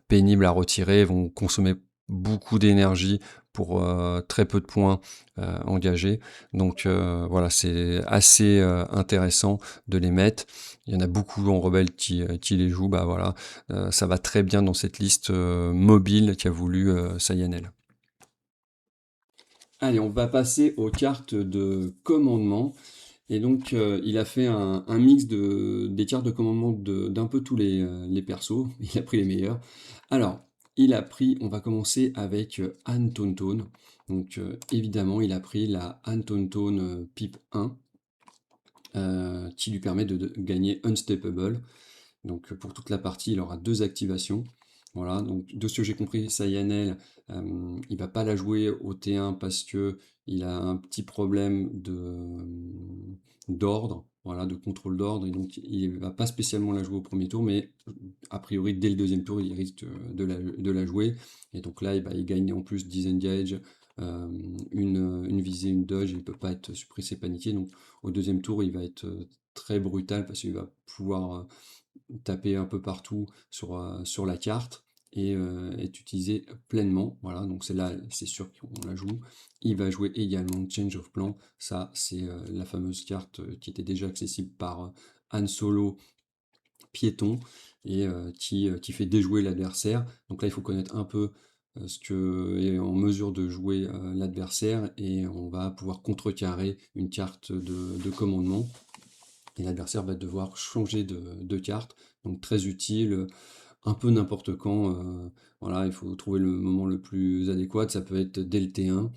pénibles à retirer, vont consommer beaucoup d'énergie pour très peu de points engagés. Donc voilà, c'est assez intéressant de les mettre. Il y en a beaucoup en rebelle qui les jouent, bah voilà, ça va très bien dans cette liste mobile qu'a voulu Sayanel. Allez, on va passer aux cartes de commandement. Et donc, il a fait un mix des cartes de commandement d'un peu tous les persos. Il a pris les meilleurs. Alors, on va commencer avec Anne Tonton. Donc, évidemment, il a pris la Anne Tonton Pipe 1. Qui lui permet de gagner Unstoppable. Donc pour toute la partie, il aura 2 activations. Voilà, donc de ce que j'ai compris, Sayanel, il va pas la jouer au T1 parce que il a un petit problème d'ordre, voilà, de contrôle d'ordre, et donc il va pas spécialement la jouer au premier tour, mais a priori dès le deuxième tour, il risque de la jouer. Et donc là, il gagne en plus disengage, une visée, une dodge, il peut pas être suppressé, paniqué. Donc au deuxième tour, il va être très brutal parce qu'il va pouvoir taper un peu partout sur la carte et est utilisé pleinement. Voilà, donc c'est là, c'est sûr qu'on la joue. Il va jouer également Change of Plan. Ça, c'est la fameuse carte qui était déjà accessible par Han Solo piéton et qui fait déjouer l'adversaire. Donc là, il faut connaître un peu ce que est en mesure de jouer l'adversaire, et on va pouvoir contrecarrer une carte de commandement. Et l'adversaire va devoir changer de carte, donc très utile, un peu n'importe quand. Voilà, il faut trouver le moment le plus adéquat. Ça peut être dès le T1,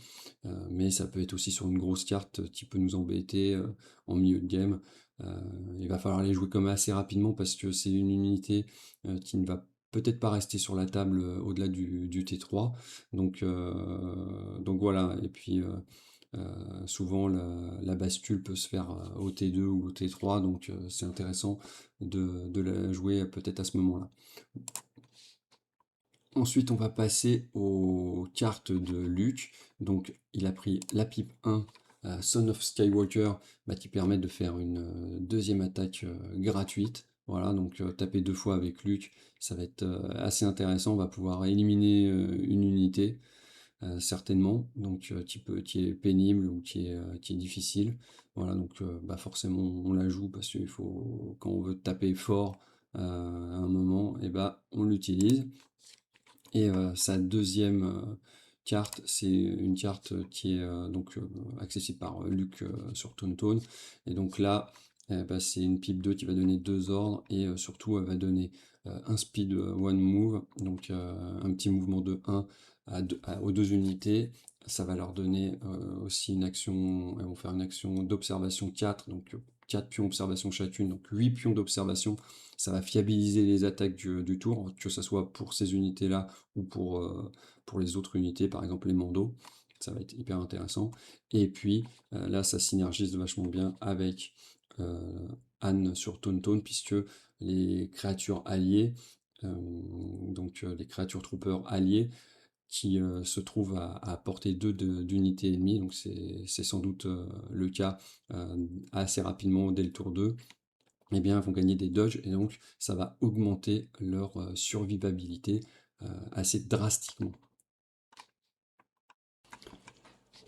mais ça peut être aussi sur une grosse carte qui peut nous embêter en milieu de game. Euh, il va falloir les jouer comme assez rapidement parce que c'est une unité qui ne va peut-être pas rester sur la table au-delà du T3. Donc voilà, et puis souvent la bascule peut se faire au T2 ou au T3, donc c'est intéressant de la jouer peut-être à ce moment-là. Ensuite, on va passer aux cartes de Luke. Donc, il a pris la pipe 1, Son of Skywalker, bah, qui permet de faire une deuxième attaque gratuite. Voilà, donc taper 2 fois avec Luke, ça va être assez intéressant. On va pouvoir éliminer une unité, certainement, donc qui est pénible ou qui est difficile. Voilà, donc bah, forcément, on la joue parce qu'il faut, quand on veut taper fort à un moment, et bah, on l'utilise. Et sa deuxième carte, c'est une carte qui est donc accessible par Luke sur Tonton. Et donc là, bah, c'est une pipe 2 qui va donner 2 ordres, et surtout elle va donner un speed one move, donc un petit mouvement de 1 aux 2 unités. Ça va leur donner aussi une action, elles vont faire une action d'observation 4, donc 4 pions d'observation chacune, donc 8 pions d'observation. Ça va fiabiliser les attaques du tour, que ce soit pour ces unités-là ou pour les autres unités, par exemple les Mandos. Ça va être hyper intéressant. Et puis là, ça synergise vachement bien avec Anne sur Tonton, puisque les créatures alliées, donc les créatures troopers alliées, qui se trouvent à portée 2 d'unités ennemies, donc c'est sans doute le cas assez rapidement dès le tour 2, eh bien, vont gagner des dodges, et donc ça va augmenter leur survivabilité assez drastiquement.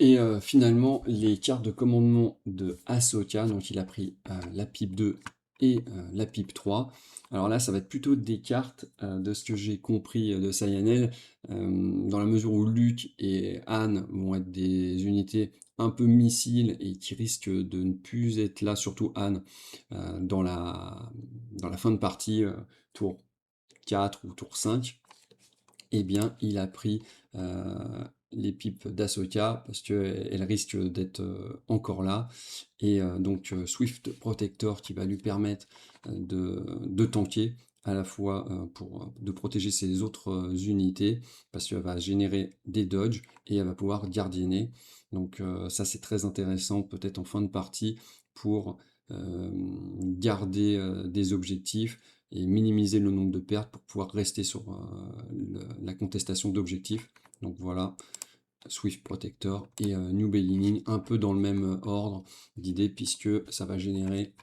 Et finalement, les cartes de commandement de Ahsoka, donc il a pris la pipe 2 et la pipe 3. Alors là, ça va être plutôt des cartes, de ce que j'ai compris de Sayanel, dans la mesure où Luke et Han vont être des unités un peu missiles et qui risquent de ne plus être là, surtout Han, dans la fin de partie, tour 4 ou tour 5. Eh bien, il a pris les pipes d'Ahsoka parce qu'elle risque d'être encore là. Et donc Swift Protector qui va lui permettre de tanker à la fois de protéger ses autres unités parce qu'elle va générer des dodges et elle va pouvoir gardienner. Donc ça c'est très intéressant peut-être en fin de partie pour garder des objectifs et minimiser le nombre de pertes pour pouvoir rester sur la contestation d'objectifs. Donc voilà, Swift Protector et New Beginning, un peu dans le même ordre d'idée, puisque ça va générer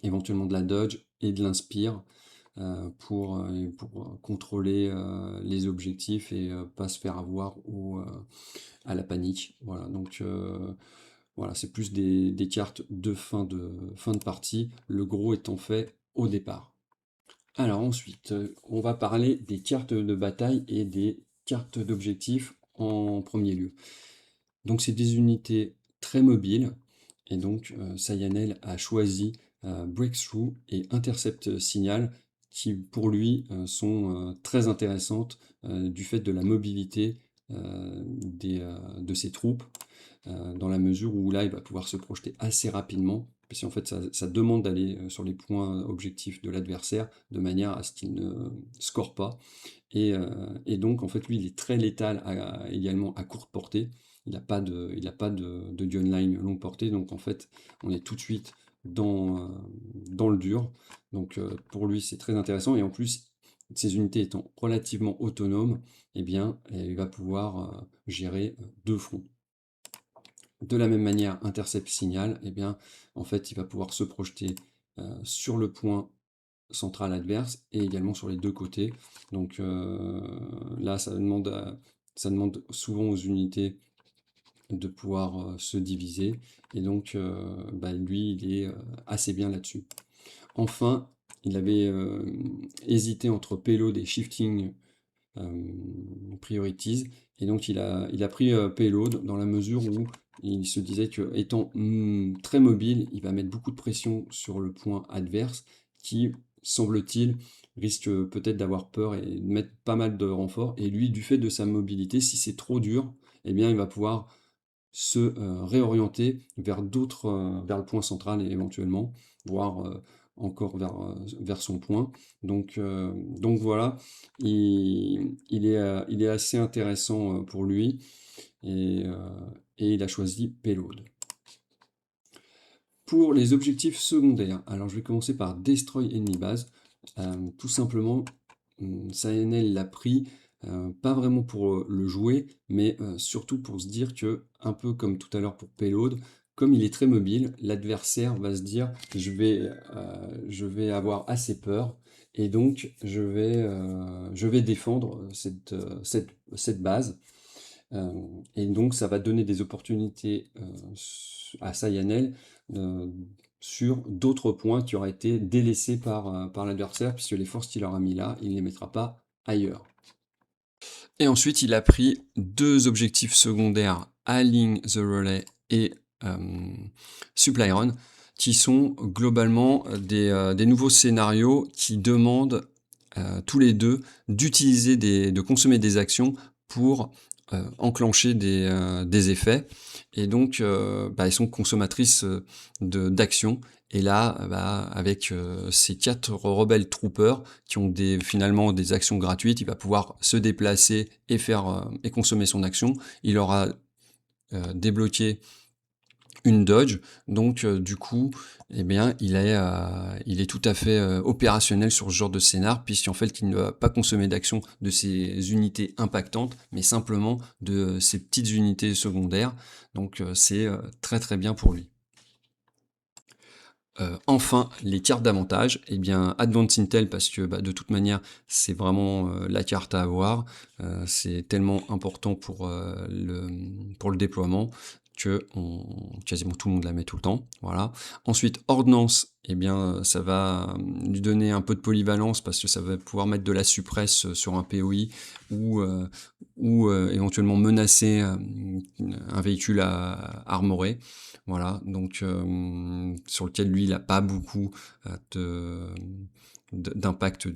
éventuellement de la dodge et de l'inspire pour contrôler les objectifs et pas se faire avoir à la panique. Voilà, donc voilà, c'est plus des cartes de fin de partie, le gros étant fait au départ. Alors ensuite, on va parler des cartes de bataille et des cartes d'objectifs en premier lieu. Donc c'est des unités très mobiles, et donc Sayanel a choisi Breakthrough et Intercept Signal, qui pour lui sont très intéressantes du fait de la mobilité de ses troupes, dans la mesure où là il va pouvoir se projeter assez rapidement, parce qu'en fait ça demande d'aller sur les points objectifs de l'adversaire de manière à ce qu'il ne score pas. Et donc en fait lui il est très létal également à courte portée. Il n'a pas de gunline longue portée, donc en fait on est tout de suite dans le dur. Donc pour lui c'est très intéressant, et en plus ces unités étant relativement autonomes, eh bien il va pouvoir gérer deux fronts. De la même manière, Intercept Signal, eh bien en fait il va pouvoir se projeter sur le point central adverse et également sur les deux côtés. Donc là ça demande souvent aux unités de pouvoir se diviser, et donc lui il est assez bien là-dessus. Enfin, il avait hésité entre Payload et Shifting Priorities, et donc il a pris Payload dans la mesure où il se disait que étant très mobile, il va mettre beaucoup de pression sur le point adverse qui, semble-t-il, risque peut-être d'avoir peur et de mettre pas mal de renforts, et lui, du fait de sa mobilité, si c'est trop dur, eh bien il va pouvoir se réorienter vers vers le point central, et éventuellement, voire encore vers son point. Donc voilà, il est assez intéressant pour lui, et, il a choisi Payload. Pour les objectifs secondaires, alors je vais commencer par Destroy Enemy Base. Tout simplement, Sayanel l'a pris pas vraiment pour le jouer, mais surtout pour se dire que, un peu comme tout à l'heure pour Payload, comme il est très mobile, l'adversaire va se dire je vais avoir assez peur, et donc je vais défendre cette base. Et donc ça va donner des opportunités à Sayanel sur d'autres points qui auraient été délaissés par l'adversaire, puisque les forces qu'il aura mis là, il ne les mettra pas ailleurs. Et ensuite, il a pris deux objectifs secondaires, Alling the Relay et Supply Run, qui sont globalement des nouveaux scénarios qui demandent tous les deux de consommer des actions pour enclencher des effets. Et donc, elles sont consommatrices d'actions. Et là, avec ces 4 Rebel Troopers qui ont finalement des actions gratuites, il va pouvoir se déplacer et et consommer son action. Il aura débloqué une dodge, donc du coup, eh bien, il est tout à fait opérationnel sur ce genre de scénar, puisqu'en fait, il ne va pas consommer d'action de ses unités impactantes, mais simplement de ses petites unités secondaires. Donc c'est très très bien pour lui. Enfin, les cartes d'avantage, eh bien Advanced Intel, parce que de toute manière c'est vraiment la carte à avoir, c'est tellement important pour le déploiement que quasiment tout le monde la met tout le temps. Voilà. Ensuite, Ordnance eh bien, ça va lui donner un peu de polyvalence parce que ça va pouvoir mettre de la suppresse sur un POI ou éventuellement menacer un véhicule armoré. Voilà, donc sur lequel lui, il n'a pas beaucoup d'impact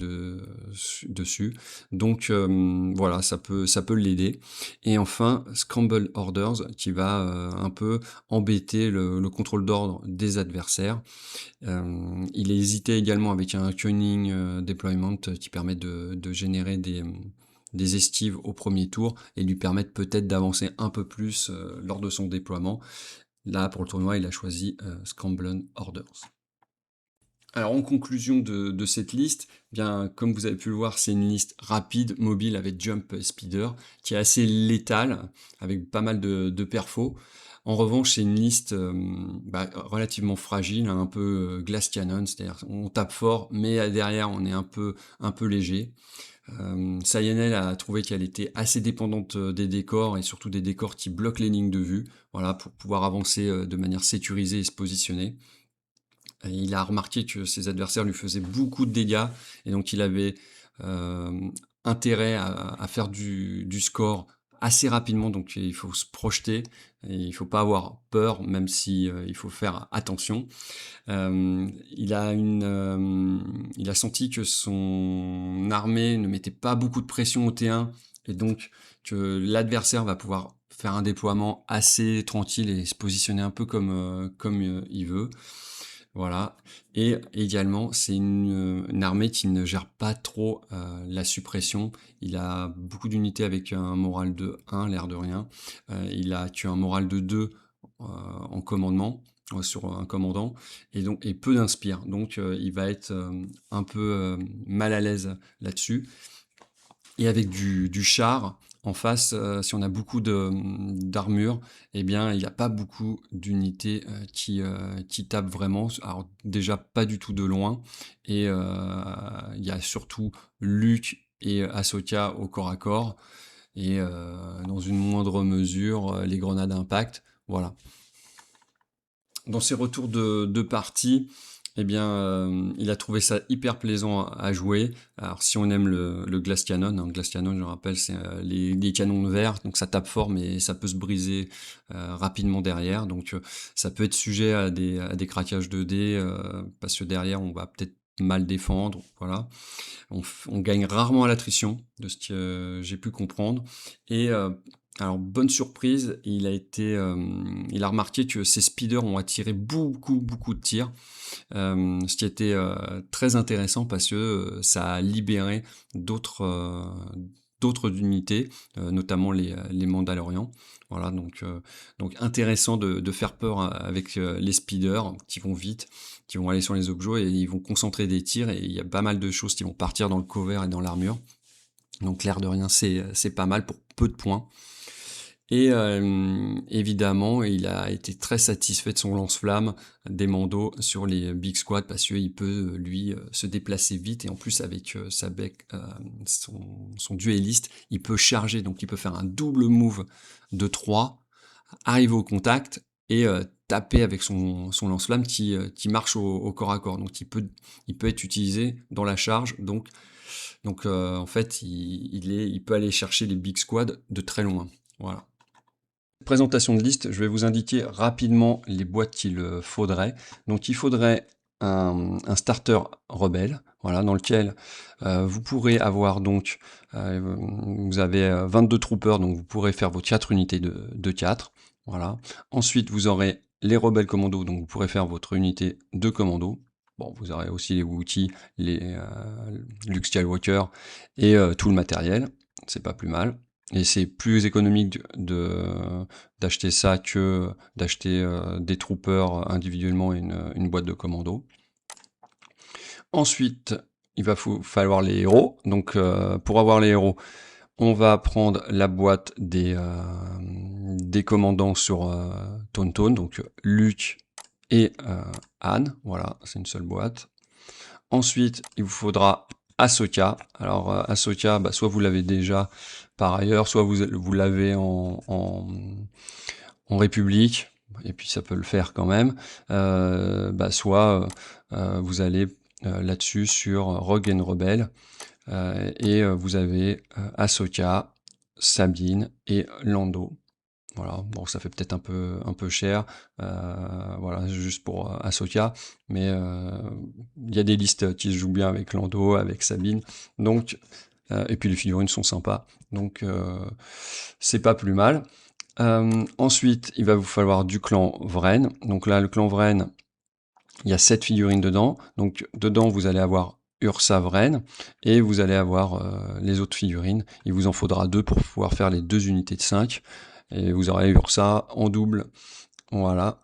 dessus. Donc voilà, ça peut l'aider. Et enfin, Scramble Orders, qui va un peu embêter le contrôle d'ordre des adversaires. Il est hésité également avec un Cunning Deployment qui permet de générer des esquives au premier tour et lui permettre peut-être d'avancer un peu plus lors de son déploiement. Là, pour le tournoi, il a choisi Scramble Orders. Alors en conclusion de cette liste, bien comme vous avez pu le voir, c'est une liste rapide, mobile avec Jump Speeder, qui est assez létale, avec pas mal de perfos. En revanche, c'est une liste relativement fragile, un peu glass cannon, c'est-à-dire on tape fort, mais derrière on est un peu léger. Cyanel a trouvé qu'elle était assez dépendante des décors, et surtout des décors qui bloquent les lignes de vue, voilà, pour pouvoir avancer de manière sécurisée et se positionner. Et il a remarqué que ses adversaires lui faisaient beaucoup de dégâts, et donc il avait intérêt à faire du score assez rapidement, donc il faut se projeter, et il faut pas avoir peur, même si il faut faire attention. Il a senti que son armée ne mettait pas beaucoup de pression au T1, et donc que l'adversaire va pouvoir faire un déploiement assez tranquille et se positionner un peu comme il veut. Voilà. Et également, c'est une armée qui ne gère pas trop la suppression. Il a beaucoup d'unités avec un moral de 1, l'air de rien. Il a tué un moral de 2 en commandement, sur un commandant, et peu d'inspire. Donc il va être un peu mal à l'aise là-dessus. Et avec du char en face, si on a beaucoup d'armure, eh bien, il n'y a pas beaucoup d'unités qui tapent vraiment. Alors déjà, pas du tout de loin. Et il y a surtout Luke et Ahsoka au corps à corps. Et dans une moindre mesure, les grenades impact. Voilà. Dans ses retours de partie, eh bien, il a trouvé ça hyper plaisant à jouer. Alors, si on aime le Glass Cannon, Glass Cannon, je rappelle, c'est les canons de verre, donc ça tape fort, mais ça peut se briser rapidement derrière. Donc, ça peut être sujet à des craquages de dés, parce que derrière, on va peut-être mal défendre. Voilà. On gagne rarement à l'attrition, de ce que j'ai pu comprendre. Et alors, bonne surprise, il a remarqué que ses speeders ont attiré beaucoup de tirs, ce qui était très intéressant parce que ça a libéré d'autres unités, notamment les Mandalorians. Voilà, donc intéressant de faire peur avec les speeders qui vont vite, qui vont aller sur les objets et ils vont concentrer des tirs, et il y a pas mal de choses qui vont partir dans le cover et dans l'armure. Donc l'air de rien, c'est pas mal pour peu de points. Et évidemment, il a été très satisfait de son lance-flamme des Mandos sur les Big Squad parce qu'il peut, lui, se déplacer vite, et en plus avec son dueliste, il peut charger, donc il peut faire un double move de 3, arriver au contact et taper avec son lance-flamme qui marche au corps à corps. Donc il peut être utilisé dans la charge, donc en fait, il peut aller chercher les Big Squad de très loin. Voilà. Présentation de liste, je vais vous indiquer rapidement les boîtes qu'il faudrait. Donc il faudrait un starter rebelle, voilà, dans lequel vous pourrez avoir donc, vous avez 22 troopers, donc vous pourrez faire vos 4 unités de 4. Voilà. Ensuite, vous aurez les rebelles commandos, donc vous pourrez faire votre unité de commando. Bon, vous aurez aussi les Wookiee, les Luke Skywalker et tout le matériel. C'est pas plus mal. Et c'est plus économique d'acheter ça que d'acheter des troopers individuellement et une boîte de commando. Ensuite, il va falloir les héros. Donc pour avoir les héros, on va prendre la boîte des commandants sur Tauntaun, donc Luke et Han. Voilà, c'est une seule boîte. Ensuite, il vous faudra Ahsoka. Alors Ahsoka, soit vous l'avez déjà par ailleurs, soit vous l'avez en République. et puis ça peut le faire quand même, soit vous allez là-dessus sur Rogue and Rebel, et vous avez Ahsoka, Sabine et Lando. Voilà, bon, ça fait peut-être un peu cher, voilà, juste pour Ahsoka, mais il y a des listes qui se jouent bien avec Lando, avec Sabine, donc et puis les figurines sont sympas, donc c'est pas plus mal. Ensuite, il va vous falloir du clan Vren. Donc là, le clan Vren, il y a 7 figurines dedans. Donc dedans, vous allez avoir Ursa Vren et vous allez avoir les autres figurines. Il vous en faudra 2 pour pouvoir faire les 2 unités de 5. Et vous aurez Ursa en double. Voilà.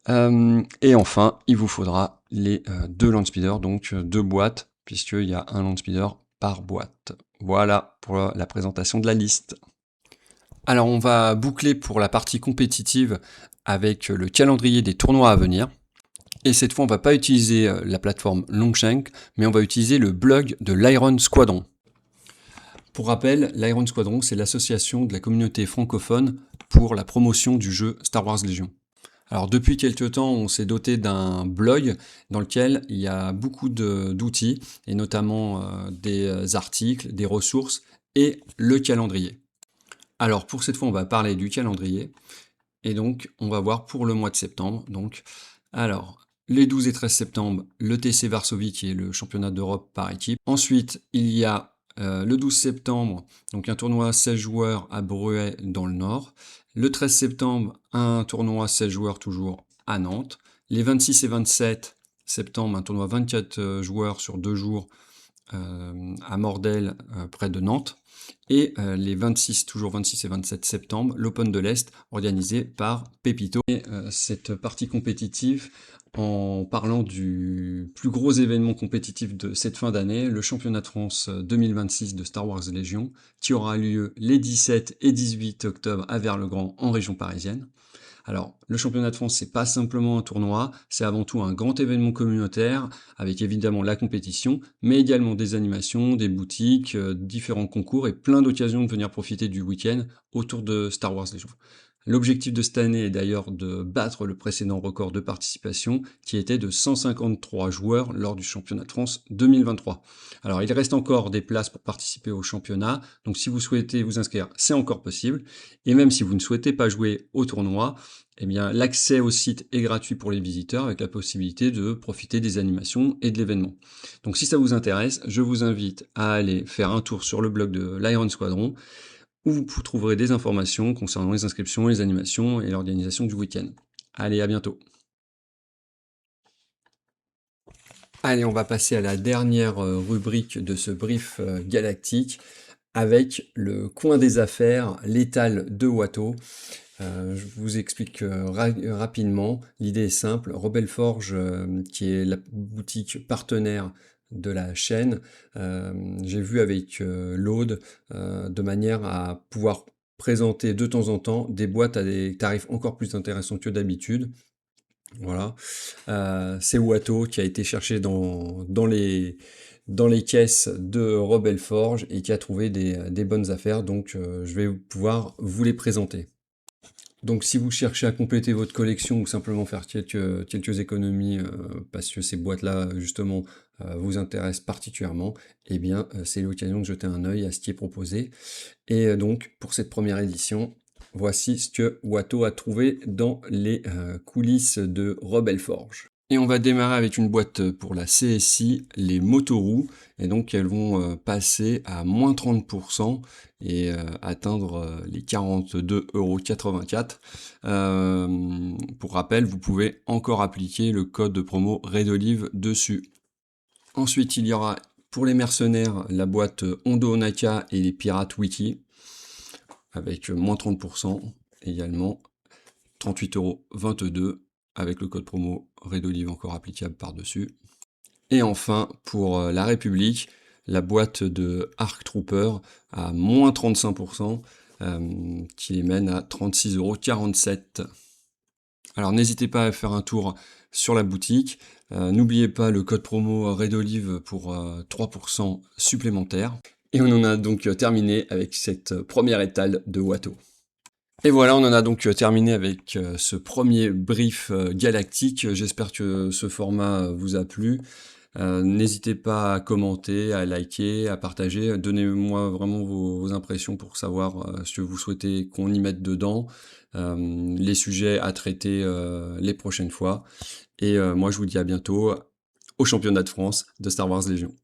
Et enfin, il vous faudra les 2 Landspeeder, donc 2 boîtes, puisqu'il y a un Landspeeder par boîte. Voilà pour la présentation de la liste. Alors on va boucler pour la partie compétitive avec le calendrier des tournois à venir. Et cette fois on va pas utiliser la plateforme Longshank, mais on va utiliser le blog de l'Iron Squadron. Pour rappel, l'Iron Squadron, c'est l'association de la communauté francophone pour la promotion du jeu Star Wars Légion. Alors depuis quelques temps, on s'est doté d'un blog dans lequel il y a beaucoup d'outils, et notamment des articles, des ressources et le calendrier. Alors pour cette fois, on va parler du calendrier, et donc on va voir pour le mois de septembre. Donc, alors, les 12 et 13 septembre, le TC Varsovie qui est le championnat d'Europe par équipe. Ensuite, il y a le 12 septembre, donc un tournoi 16 joueurs à Bruay dans le Nord. Le 13 septembre, un tournoi 16 joueurs toujours à Nantes. Les 26 et 27 septembre, un tournoi 24 joueurs sur 2 jours à Mordel, près de Nantes. Et les 26, toujours 26 et 27 septembre, l'Open de l'Est, organisé par Pépito. Et cette partie compétitive, en parlant du plus gros événement compétitif de cette fin d'année, le championnat de France 2026 de Star Wars Légion, qui aura lieu les 17 et 18 octobre à Vers-le-Grand, en région parisienne. Alors, le championnat de France, c'est pas simplement un tournoi, c'est avant tout un grand événement communautaire, avec évidemment la compétition, mais également des animations, des boutiques, différents concours et plein d'occasions de venir profiter du week-end autour de Star Wars Légion. L'objectif de cette année est d'ailleurs de battre le précédent record de participation qui était de 153 joueurs lors du championnat de France 2023. Alors il reste encore des places pour participer au championnat, donc si vous souhaitez vous inscrire, c'est encore possible. Et même si vous ne souhaitez pas jouer au tournoi, eh bien l'accès au site est gratuit pour les visiteurs avec la possibilité de profiter des animations et de l'événement. Donc si ça vous intéresse, je vous invite à aller faire un tour sur le blog de l'Iron Squadron, où vous trouverez des informations concernant les inscriptions, les animations et l'organisation du week-end. Allez, à bientôt. Allez, on va passer à la dernière rubrique de ce brief galactique avec le coin des affaires, l'étal de Watteau. Je vous explique rapidement. L'idée est simple. Rebel Forge, qui est la boutique partenaire de la chaîne, j'ai vu avec l'Aude, de manière à pouvoir présenter de temps en temps des boîtes à des tarifs encore plus intéressants que d'habitude. Voilà. C'est Watteau qui a été cherché dans les caisses de Rebel Forge et qui a trouvé des bonnes affaires, donc je vais pouvoir vous les présenter. Donc si vous cherchez à compléter votre collection ou simplement faire quelques économies parce que ces boîtes-là justement vous intéressent particulièrement, eh bien c'est l'occasion de jeter un œil à ce qui est proposé. Et donc pour cette première édition, voici ce que Watteau a trouvé dans les coulisses de Rebel Forge. Et on va démarrer avec une boîte pour la CSI, les motoroues, et donc elles vont passer à moins 30% et atteindre les 42,84 €. Pour rappel, vous pouvez encore appliquer le code de promo Redolive dessus. Ensuite, il y aura pour les mercenaires la boîte Hondo Onaka et les Pirates Wiki, avec moins 30% également, 38,22 € avec le code promo Redolive encore applicable par-dessus. Et enfin, pour la République, la boîte de Arc Trooper à moins 35%, qui les mène à 36,47 €. Alors n'hésitez pas à faire un tour sur la boutique. N'oubliez pas le code promo Redolive pour 3% supplémentaires. Et on en a donc terminé avec cette première étale de Watteau. Et voilà, on en a donc terminé avec ce premier brief galactique. J'espère que ce format vous a plu. N'hésitez pas à commenter, à liker, à partager. Donnez-moi vraiment vos impressions pour savoir ce que vous souhaitez qu'on y mette dedans, les sujets à traiter les prochaines fois. Et moi, je vous dis à bientôt au championnat de France de Star Wars Légion.